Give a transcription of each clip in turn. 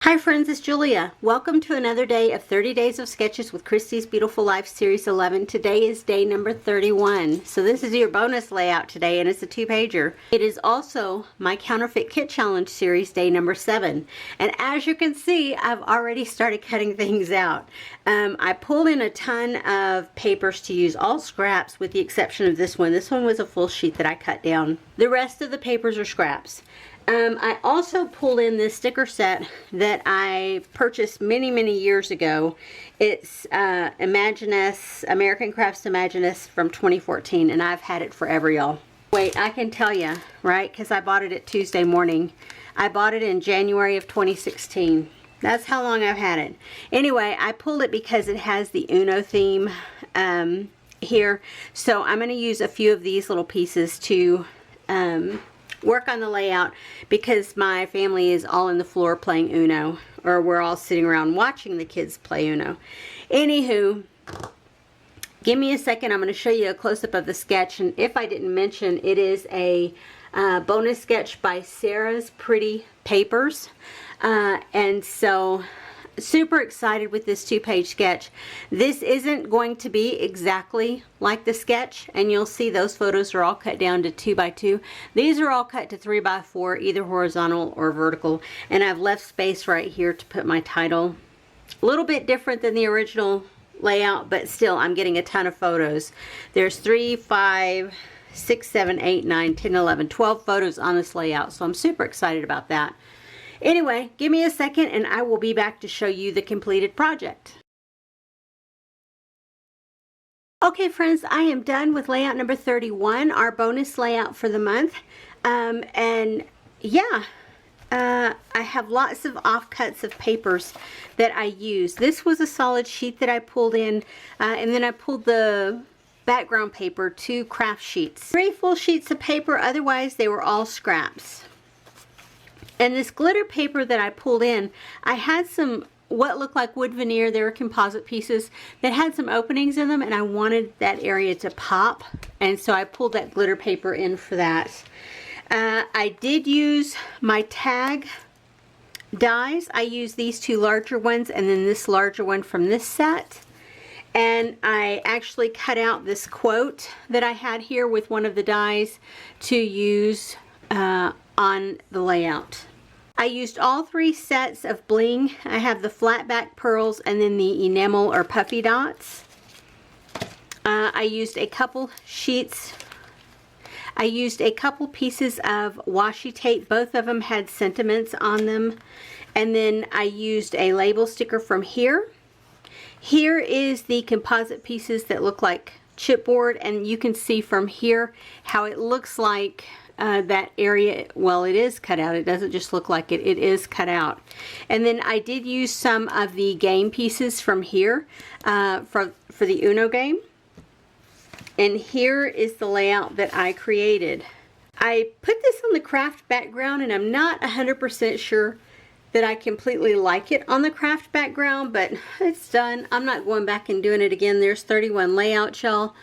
Hi friends, it's Julia. Welcome to another day of 30 Days of Sketches with Christy's Beautiful Life Series 11. Today is day number 31. So this is your bonus layout today, and it's a 2-pager. It is also my Counterfeit Kit Challenge Series day number 7. And as you can see, I've already started cutting things out. I pulled in a ton of papers to use, all scraps with the exception of this one. This one was a full sheet that I cut down. The rest of the papers are scraps. I also pulled in this sticker set that I purchased many years ago. It's Imaginess, American Crafts Imaginess from 2014, and I've had it forever, y'all. Wait, I can tell you, right? Because I bought it at Tuesday morning. I bought it in January of 2016. That's how long I've had it. Anyway, I pulled it because it has the Uno theme here. So I'm going to use a few of these little pieces to work on the layout, because my family is all in the floor playing Uno, or we're all sitting around watching the kids play Uno. Anywho, give me a second. I'm going to show you a close-up of the sketch, and if I didn't mention, it is a bonus sketch by Sarah's Pretty Papers, and so super excited with this 2-page sketch. This isn't going to be exactly like the sketch, and you'll see those photos are all cut down to 2x2. These are all cut to 3x4, either horizontal or vertical, and I've left space right here to put my title. A little bit different than the original layout, but still I'm getting a ton of photos. There's 3, 5, 6, 7, 8, 9, 10, 11, 12 photos on this layout, so I'm super excited about that. Anyway, give me a second and I will be back to show you the completed project. Okay friends, I am done with layout number 31, our bonus layout for the month. And yeah, I have lots of offcuts of papers that I use. This was a solid sheet that I pulled in, and then I pulled the background paper, 2 craft sheets. 3 full sheets of paper, otherwise they were all scraps. And this glitter paper that I pulled in, I had some what looked like wood veneer. They were composite pieces that had some openings in them, and I wanted that area to pop, and so I pulled that glitter paper in for that. I did use my tag dies. I used these 2 larger ones and then this larger one from this set. And I actually cut out this quote that I had here with one of the dies to use on the layout. I used all 3 sets of bling. I have the flat back pearls and then the enamel or puffy dots. I used a couple sheets. I used a couple pieces of washi tape. Both of them had sentiments on them. And then I used a label sticker from here. Here is the composite pieces that look like chipboard, and you can see from here how it looks like that area, well, it is cut out. It doesn't just look like it, it is cut out. And then I did use some of the game pieces from here for the Uno game. And here is the layout that I created. I put this on the craft background, and I'm not 100% sure that I completely like it on the craft background, but it's done. I'm not going back and doing it again. There's 31 layouts, y'all.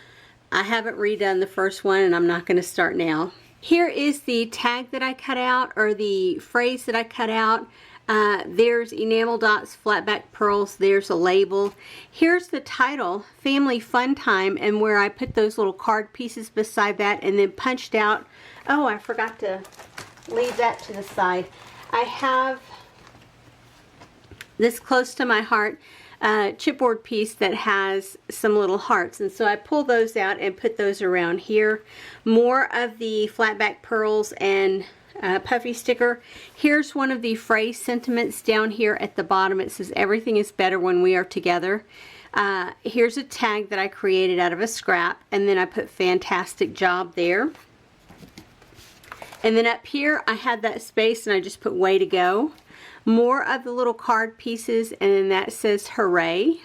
I haven't redone the first one, and I'm not going to start now. Here is the tag that I cut out, or the phrase that I cut out. There's enamel dots, flat back pearls, there's a label. Here's the title, Family Fun Time, and where I put those little card pieces beside that and then punched out. Oh, I forgot to leave that to the side. I have this close to my heart chipboard piece that has some little hearts, and so I pulled those out and put those around here. More of the flat back pearls and puffy sticker. Here's one of the phrase sentiments down here at the bottom. It says, "Everything is better when we are together." Here's a tag that I created out of a scrap, and then I put "fantastic job" there. And then up here I had that space and I just put "way to go." More of the little card pieces, and then that says "hooray."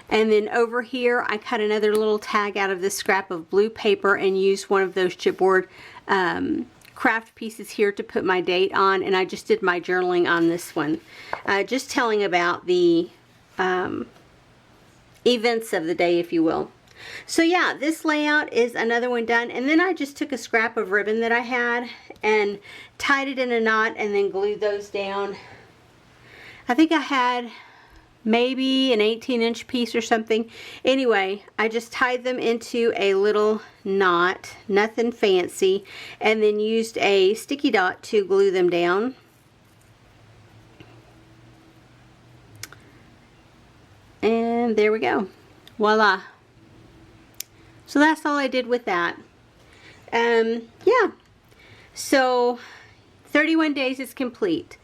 And then over here I cut another little tag out of this scrap of blue paper and used one of those chipboard craft pieces here to put my date on, and I just did my journaling on this one. Just telling about the events of the day, if you will. So yeah, this layout is another one done, and then I just took a scrap of ribbon that I had and tied it in a knot and then glued those down I think I had maybe an 18-inch piece or something. Anyway, I just tied them into a little knot, nothing fancy, and then used a sticky dot to glue them down. And there we go. Voila. So that's all I did with that. Yeah. So 31 days is complete.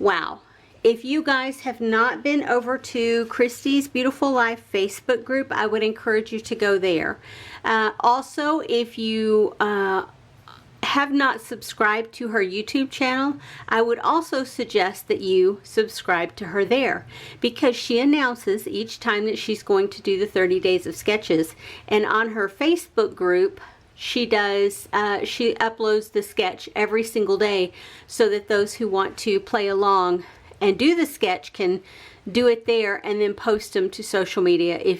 Wow. If you guys have not been over to Christy's Beautiful Life Facebook group, I would encourage you to go there. Also, if you have not subscribed to her YouTube channel, I would also suggest that you subscribe to her there, because she announces each time that she's going to do the 30 days of sketches. And on her Facebook group, she uploads the sketch every single day, so that those who want to play along and do the sketch can do it there, and then post them to social media,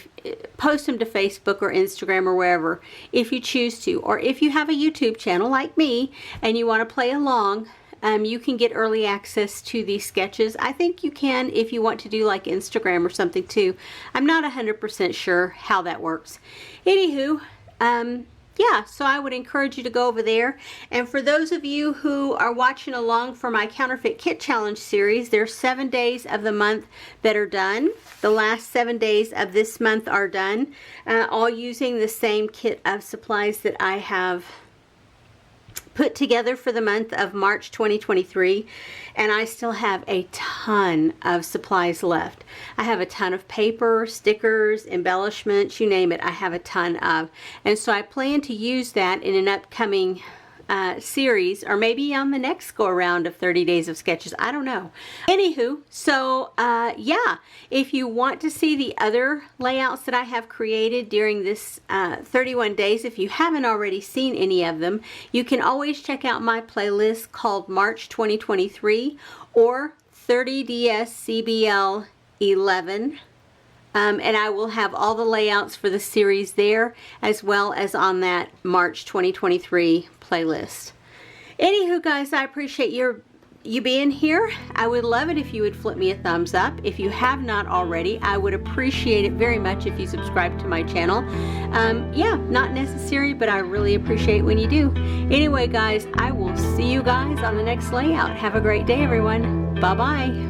post them to Facebook or Instagram or wherever, if you choose to. Or if you have a YouTube channel like me and you want to play along, you can get early access to these sketches. I think you can if you want to do like Instagram or something too. I'm not 100% sure how that works. Anywho, yeah, so I would encourage you to go over there. And for those of you who are watching along for my Counterfeit Kit Challenge series, there's 7 days of the month that are done. The last 7 days of this month are done, all using the same kit of supplies that I have put together for the month of March 2023, and I still have a ton of supplies left. I have a ton of paper, stickers, embellishments, you name it, I have a ton of. And so I plan to use that in an upcoming series, or maybe on the next go around of 30 days of sketches. I don't know. Anywho, so yeah, if you want to see the other layouts that I have created during this 31 days, if you haven't already seen any of them, you can always check out my playlist called March 2023 or 30DS CBL 11. And I will have all the layouts for the series there, as well as on that March 2023 playlist. Anywho, guys, I appreciate you being here. I would love it if you would flip me a thumbs up. If you have not already, I would appreciate it very much if you subscribe to my channel. Yeah, not necessary, but I really appreciate when you do. Anyway, guys, I will see you guys on the next layout. Have a great day, everyone. Bye-bye.